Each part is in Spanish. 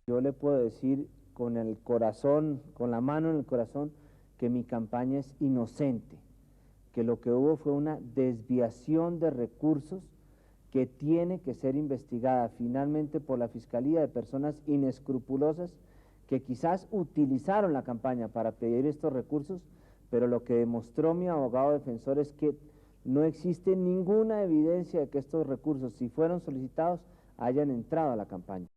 Yo le puedo decir con el corazón, con la mano en el corazón, que mi campaña es inocente, que lo que hubo fue una desviación de recursos que tiene que ser investigada finalmente por la Fiscalía de personas inescrupulosas que quizás utilizaron la campaña para pedir estos recursos, pero lo que demostró mi abogado defensor es que no existe ninguna evidencia de que estos recursos, si fueron solicitados, hayan entrado a la campaña.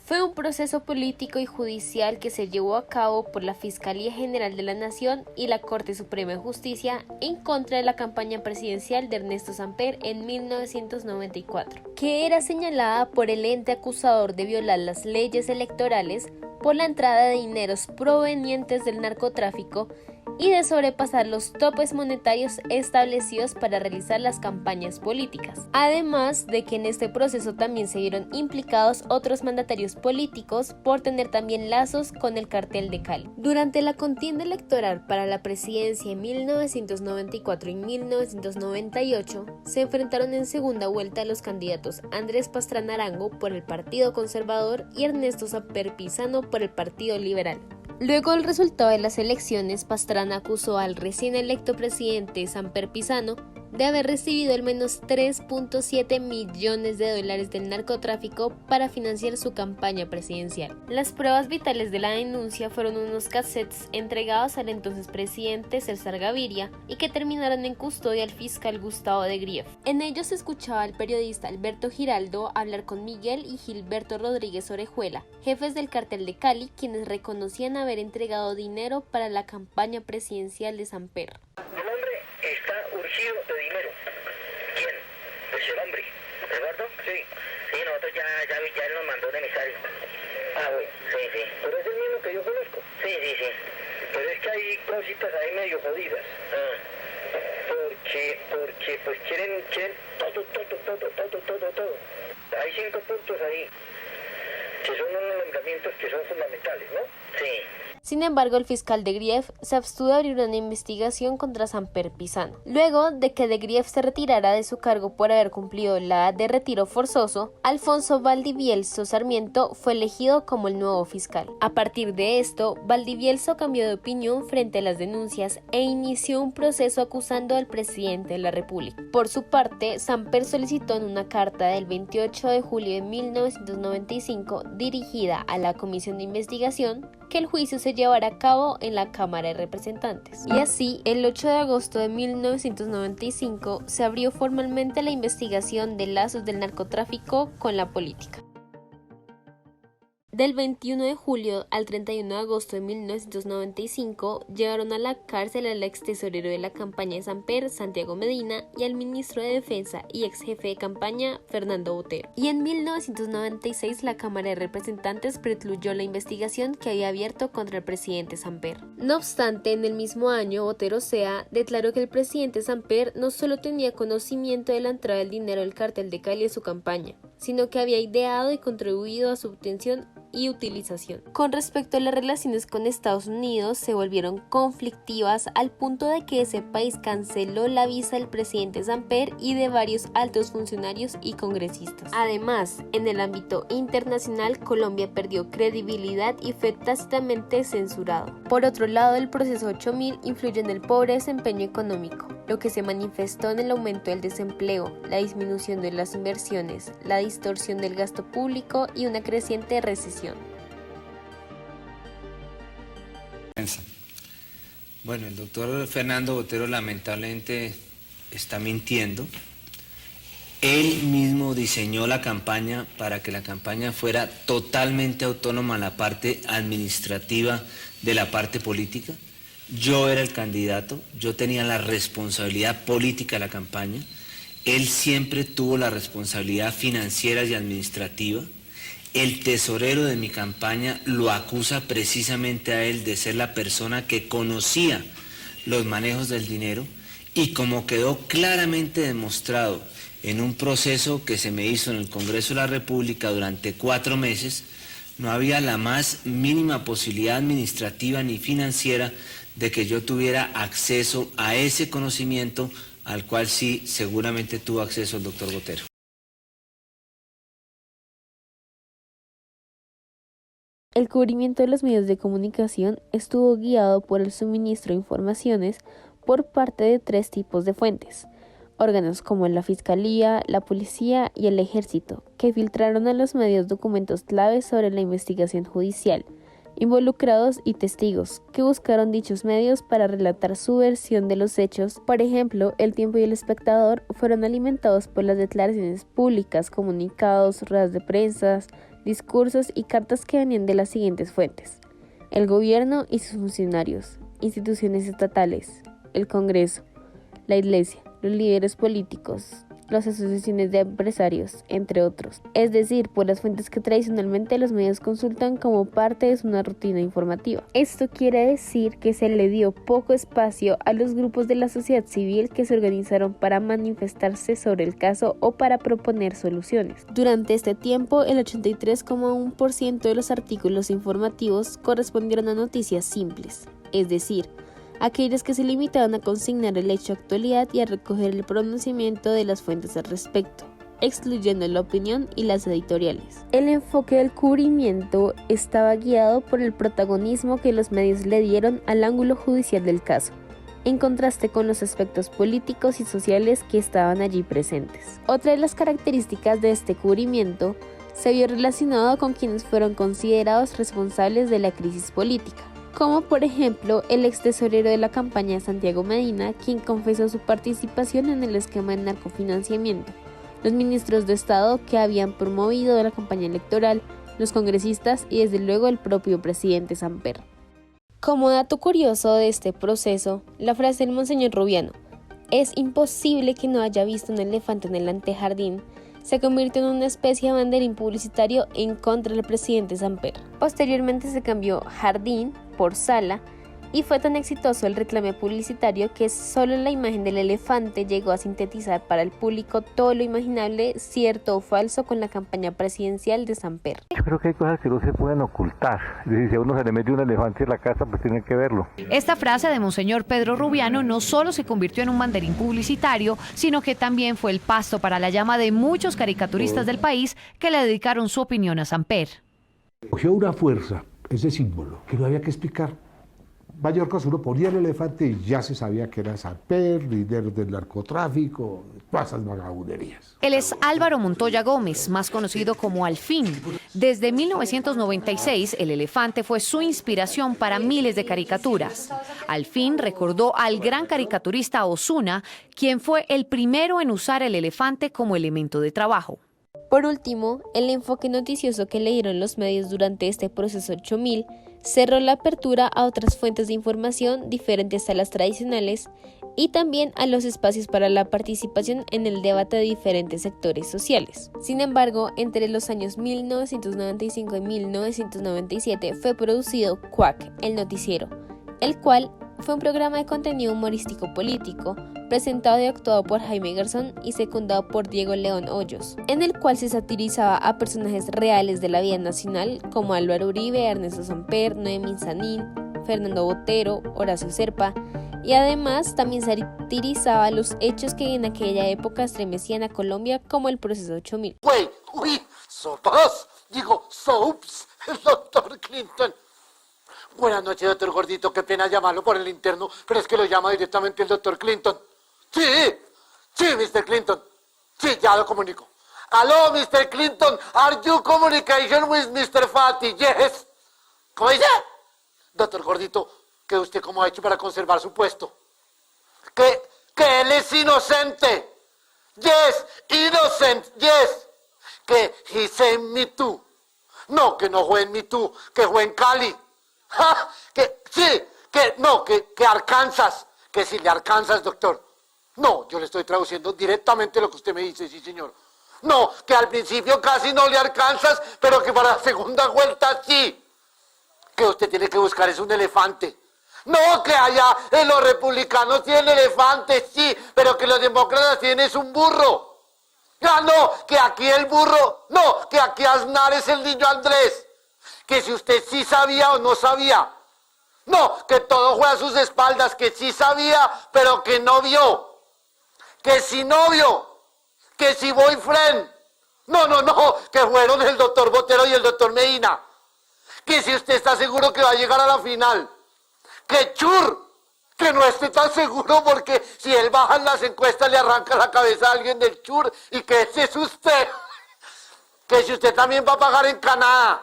Fue un proceso político y judicial que se llevó a cabo por la Fiscalía General de la Nación y la Corte Suprema de Justicia en contra de la campaña presidencial de Ernesto Samper en 1994, que era señalada por el ente acusador de violar las leyes electorales por la entrada de dineros provenientes del narcotráfico y de sobrepasar los topes monetarios establecidos para realizar las campañas políticas. Además de que en este proceso también se vieron implicados otros mandatarios políticos por tener también lazos con el cartel de Cali. Durante la contienda electoral para la presidencia en 1994 y 1998, se enfrentaron en segunda vuelta los candidatos Andrés Pastrana Arango por el Partido Conservador y Ernesto Samper Pizano por el Partido Liberal. Luego del resultado de las elecciones, Pastrana acusó al recién electo presidente Samper Pizano de haber recibido al menos 3.7 millones de dólares del narcotráfico para financiar su campaña presidencial. Las pruebas vitales de la denuncia fueron unos cassettes entregados al entonces presidente César Gaviria y que terminaron en custodia del fiscal Gustavo de Grief. En ellos se escuchaba al periodista Alberto Giraldo hablar con Miguel y Gilberto Rodríguez Orejuela, jefes del cartel de Cali, quienes reconocían haber entregado dinero para la campaña presidencial de Samper. Está urgido de dinero. ¿Quién? Pues el hombre. ¿Eduardo? Sí. Sí, nosotros ya él nos mandó un emisario. Ah, bueno. Sí, sí. ¿Pero es el mismo que yo conozco? Sí, sí, sí. Pero es que hay cositas ahí medio jodidas. Ah. Porque pues quieren todo. Hay 5 puntos ahí, que son unos nombramientos que son fundamentales, ¿no? Sí. Sin embargo, el fiscal de Grief se abstuvo de abrir una investigación contra Samper Pizano. Luego de que de Grief se retirara de su cargo por haber cumplido la edad de retiro forzoso, Alfonso Valdivielso Sarmiento fue elegido como el nuevo fiscal. A partir de esto, Valdivielso cambió de opinión frente a las denuncias e inició un proceso acusando al presidente de la República. Por su parte, Samper solicitó en una carta del 28 de julio de 1995 dirigida a la Comisión de Investigación que el juicio se llevará a cabo en la Cámara de Representantes. Y así, el 8 de agosto de 1995 se abrió formalmente la investigación de lazos del narcotráfico con la política. Del 21 de julio al 31 de agosto de 1995 llevaron a la cárcel al ex tesorero de la campaña de Samper, Santiago Medina, y al ministro de Defensa y ex jefe de campaña, Fernando Botero. Y en 1996 la Cámara de Representantes precluyó la investigación que había abierto contra el presidente Samper. No obstante, en el mismo año, Botero Sea declaró que el presidente Samper no solo tenía conocimiento de la entrada del dinero del cartel de Cali en su campaña, sino que había ideado y contribuido a su obtención y utilización. Con respecto a las relaciones con Estados Unidos, se volvieron conflictivas al punto de que ese país canceló la visa del presidente Samper y de varios altos funcionarios y congresistas. Además, en el ámbito internacional, Colombia perdió credibilidad y fue tácitamente censurado. Por otro lado, el proceso 8000 influyó en el pobre desempeño económico, lo que se manifestó en el aumento del desempleo, la disminución de las inversiones, la distorsión del gasto público y una creciente recesión. Bueno, el doctor Fernando Botero lamentablemente está mintiendo. Él mismo diseñó la campaña para que la campaña fuera totalmente autónoma en la parte administrativa de la parte política. Yo era el candidato, yo tenía la responsabilidad política de la campaña. Él siempre tuvo la responsabilidad financiera y administrativa. El tesorero de mi campaña lo acusa precisamente a él de ser la persona que conocía los manejos del dinero, y como quedó claramente demostrado en un proceso que se me hizo en el Congreso de la República durante 4 meses, no había la más mínima posibilidad administrativa ni financiera de que yo tuviera acceso a ese conocimiento al cual sí seguramente tuvo acceso el doctor Botero. El cubrimiento de los medios de comunicación estuvo guiado por el suministro de informaciones por parte de 3 tipos de fuentes: órganos como la Fiscalía, la Policía y el Ejército, que filtraron a los medios documentos claves sobre la investigación judicial, involucrados y testigos, que buscaron dichos medios para relatar su versión de los hechos. Por ejemplo, El Tiempo y El Espectador fueron alimentados por las declaraciones públicas, comunicados, ruedas de prensa, discursos y cartas que venían de las siguientes fuentes: el gobierno y sus funcionarios, instituciones estatales, el Congreso, la Iglesia, los líderes políticos, las asociaciones de empresarios, entre otros. Es decir, por las fuentes que tradicionalmente los medios consultan como parte de una rutina informativa. Esto quiere decir que se le dio poco espacio a los grupos de la sociedad civil que se organizaron para manifestarse sobre el caso o para proponer soluciones. Durante este tiempo, el 83,1% de los artículos informativos correspondieron a noticias simples, es decir, aquellos que se limitaban a consignar el hecho de actualidad y a recoger el pronunciamiento de las fuentes al respecto, excluyendo la opinión y las editoriales. El enfoque del cubrimiento estaba guiado por el protagonismo que los medios le dieron al ángulo judicial del caso, en contraste con los aspectos políticos y sociales que estaban allí presentes. Otra de las características de este cubrimiento se vio relacionado con quienes fueron considerados responsables de la crisis política, como por ejemplo el ex tesorero de la campaña Santiago Medina, quien confesó su participación en el esquema de narcofinanciamiento, los ministros de Estado que habían promovido la campaña electoral, los congresistas y desde luego el propio presidente Samper. Como dato curioso de este proceso, la frase del Monseñor Rubiano, "es imposible que no haya visto un elefante en el antejardín", se convirtió en una especie de banderín publicitario en contra del presidente Samper. Posteriormente se cambió jardín por sala y fue tan exitoso el reclame publicitario que solo la imagen del elefante llegó a sintetizar para el público todo lo imaginable, cierto o falso, con la campaña presidencial de Samper. Yo creo que hay cosas que no se pueden ocultar. Es decir, si a uno se le mete un elefante en la casa, pues tienen que verlo. Esta frase de Monseñor Pedro Rubiano no solo se convirtió en un banderín publicitario, sino que también fue el pasto para la llama de muchos caricaturistas del país que le dedicaron su opinión a Samper. Cogió una fuerza, ese símbolo, que no había que explicar. Mayor cosa, uno ponía el elefante y ya se sabía que era Samper, líder del narcotráfico, todas esas vagabunderías. Él es Álvaro Montoya Gómez, más conocido como Alfín. Desde 1996, el elefante fue su inspiración para miles de caricaturas. Alfín recordó al gran caricaturista Osuna, quien fue el primero en usar el elefante como elemento de trabajo. Por último, el enfoque noticioso que le dieron los medios durante este proceso 8000 cerró la apertura a otras fuentes de información diferentes a las tradicionales y también a los espacios para la participación en el debate de diferentes sectores sociales. Sin embargo, entre los años 1995 y 1997 fue producido Quack, el noticiero, el cual fue un programa de contenido humorístico político, presentado y actuado por Jaime Garzón y secundado por Diego León Hoyos, en el cual se satirizaba a personajes reales de la vida nacional como Álvaro Uribe, Ernesto Samper, Noemí Sanín, Fernando Botero, Horacio Serpa, y además también satirizaba los hechos que en aquella época estremecían a Colombia, como el proceso 8000. Soaps, el doctor Clinton. Buenas noches, doctor Gordito, qué pena llamarlo por el interno, pero es que lo llama directamente el doctor Clinton. Sí, Mr. Clinton. Sí, ya lo comunico. Aló, Mr. Clinton, are you communication with Mr. Fatty? Yes. ¿Cómo dice? Doctor Gordito, ¿qué usted cómo ha hecho para conservar su puesto? Que él es inocente. Yes, innocent, yes. Que he said me too. No, que no fue en Me Too, que fue en Cali. ¡Ja! Que Arkansas, que si le Arkansas, doctor. No, yo le estoy traduciendo directamente lo que usted me dice, sí, señor. No, que al principio casi no le alcanzas, pero que para la segunda vuelta sí. Que usted tiene que buscar es un elefante. No, que allá los republicanos tienen elefantes, sí, pero que los demócratas tienen es un burro. Ya no, que aquí el burro, no, que aquí Aznar es el niño Andrés. Que si usted sí sabía o no sabía. No, que todo fue a sus espaldas, que sí sabía, pero que no vio. Que si novio, que si boyfriend. No, que fueron el doctor Botero y el doctor Medina. que si usted está seguro que va a llegar a la final, que Chur, que no esté tan seguro porque si él baja en las encuestas le arranca la cabeza a alguien del Chur y que ese es usted, que si usted también va a pagar en Canadá,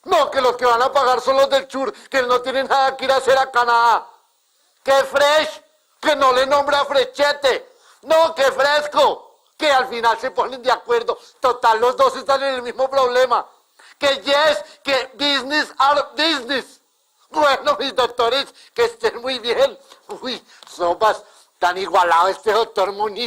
no, que los que van a pagar son los del Chur, que no tienen nada que ir a hacer a Canadá, que Fresh, que no le nombra a Frechete, no, que Fresco, que al final se ponen de acuerdo, total los dos están en el mismo problema, que Yes, que business are business. Bueno, mis doctores, que estén muy bien. Uy, sopas, tan igualado este doctor Muñiz.